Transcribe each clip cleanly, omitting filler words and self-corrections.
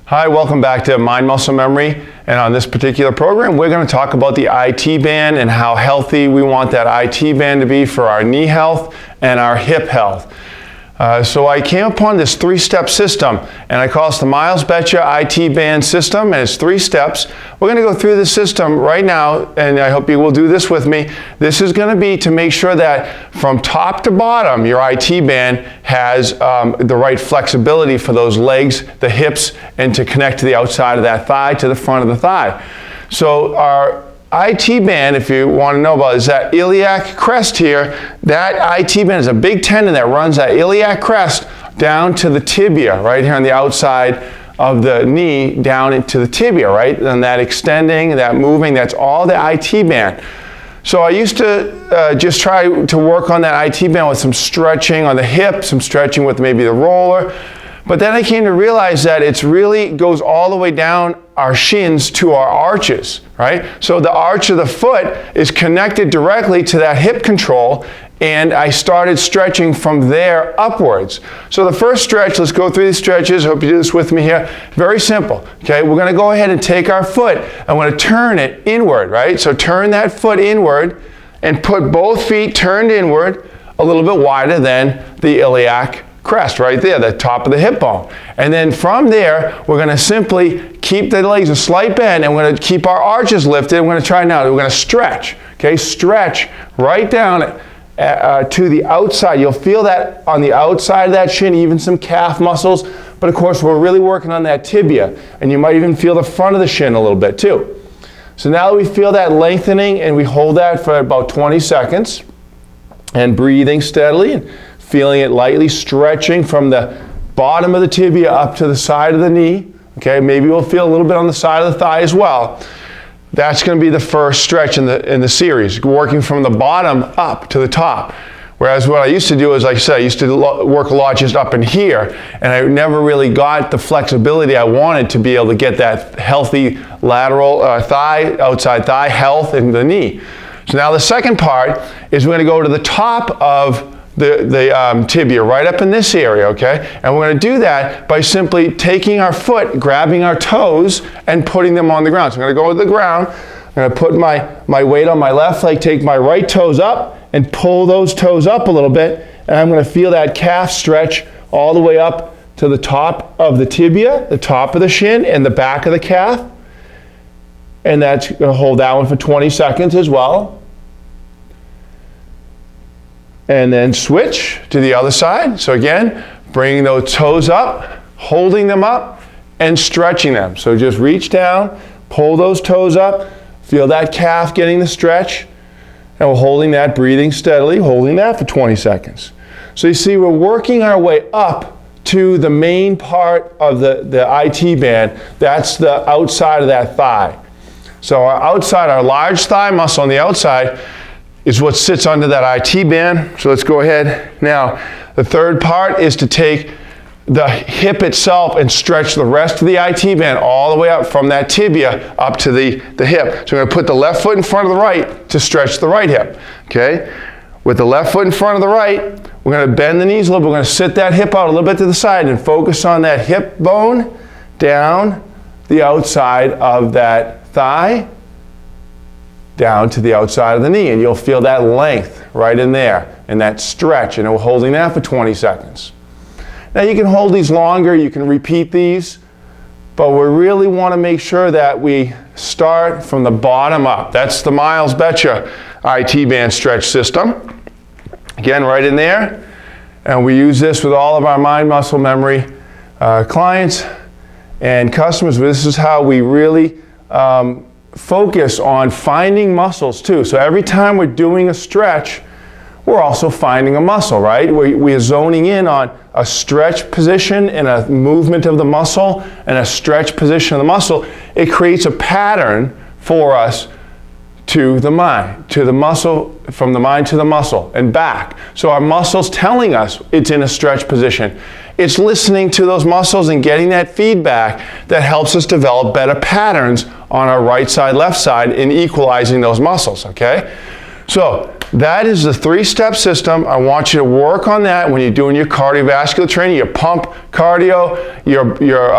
Hi, welcome back to Mind Muscle Memory, and on this particular program we're going to talk about the IT band and how healthy we want that IT band to be for our knee health and our hip health. So I came upon this three-step system, and I call this the Miles Beccia IT band system, and it's 3 steps. We're going to go through the system right now, and I hope you will do this with me. This is going to be to make sure that from top to bottom your IT band has the right flexibility for those legs, the hips, and to connect to the outside of that thigh to the front of the thigh. So our IT band, if you want to know about it, is that iliac crest here. That IT band is a big tendon that runs that iliac crest down to the tibia, right here on the outside of the knee, down into the tibia, right? And that extending, that moving, that's all the IT band. So I used to just try to work on that IT band with some stretching on the hip, some stretching with maybe the roller. But then I came to realize that it really goes all the way down our shins to our arches, right? So the arch of the foot is connected directly to that hip control, and I started stretching from there upwards. So the first stretch, let's go through these stretches. I hope you do this with me here. Very simple, okay? We're going to go ahead and take our foot. I'm going to turn it inward, right? So turn that foot inward and put both feet turned inward a little bit wider than the iliac crest right there, the top of the hip bone. And then from there, we're going to simply keep the legs a slight bend, and we're going to keep our arches lifted. We're going to try now. We're going to stretch, okay? Stretch right down to the outside. You'll feel that on the outside of that shin, even some calf muscles. But of course, we're really working on that tibia, and you might even feel the front of the shin a little bit too. So now that we feel that lengthening, and we hold that for about 20 seconds, and breathing steadily, and feeling it lightly stretching from the bottom of the tibia up to the side of the knee. Okay, maybe we'll feel a little bit on the side of the thigh as well. That's going to be the first stretch in the series, working from the bottom up to the top. Whereas what I used to do is, like I said, I used to work a lot just up in here, and I never really got the flexibility I wanted to be able to get that healthy lateral thigh, outside thigh health in the knee. So now the second part is we're going to go to the top of the tibia, right up in this area, okay? And we're going to do that by simply taking our foot, grabbing our toes, and putting them on the ground. So I'm going to go to the ground. I'm going to put my weight on my left leg, take my right toes up, and pull those toes up a little bit. And I'm going to feel that calf stretch all the way up to the top of the tibia, the top of the shin, and the back of the calf. And that's going to hold that one for 20 seconds as well. And then switch to the other side. So again, bringing those toes up, holding them up, and stretching them. So just reach down, pull those toes up, feel that calf getting the stretch, and we're holding that, breathing steadily, holding that for 20 seconds. So you see, we're working our way up to the main part of the IT band. That's the outside of that thigh. So our outside, our large thigh muscle on the outside, is what sits under that IT band. So let's go ahead. Now, the third part is to take the hip itself and stretch the rest of the IT band all the way up from that tibia up to the hip. So we're going to put the left foot in front of the right to stretch the right hip, okay? With the left foot in front of the right, we're going to bend the knees a little bit. We're going to sit that hip out a little bit to the side and focus on that hip bone down the outside of that thigh, down to the outside of the knee, and you'll feel that length right in there and that stretch, and we're holding that for 20 seconds. Now you can hold these longer, you can repeat these, but we really want to make sure that we start from the bottom up. That's the Miles Beccia IT band stretch system. Again, right in there, and we use this with all of our mind muscle memory clients and customers. This is how we really focus on finding muscles too. So every time we're doing a stretch, we're also finding a muscle, right? We are zoning in on a stretch position and a movement of the muscle and a stretch position of the muscle. It creates a pattern for us to the mind, to the muscle, from the mind to the muscle and back. So our muscle's telling us it's in a stretch position. It's listening to those muscles and getting that feedback that helps us develop better patterns on our right side, left side in equalizing those muscles, okay? So that is the 3-step system. I want you to work on that when you're doing your cardiovascular training, your pump cardio, your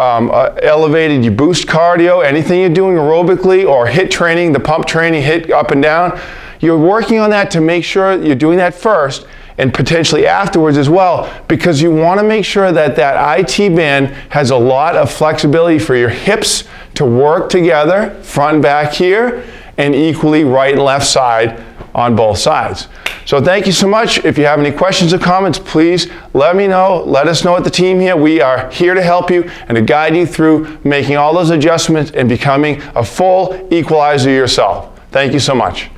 elevated, your boost cardio, anything you're doing aerobically or HIIT training, the pump training, HIIT up and down. You're working on that to make sure you're doing that first and potentially afterwards as well, because you want to make sure that that IT band has a lot of flexibility for your hips to work together, front and back here, and equally right and left side on both sides. So thank you so much. If you have any questions or comments, please let me know. Let us know at the team here. We are here to help you and to guide you through making all those adjustments and becoming a full equalizer yourself. Thank you so much.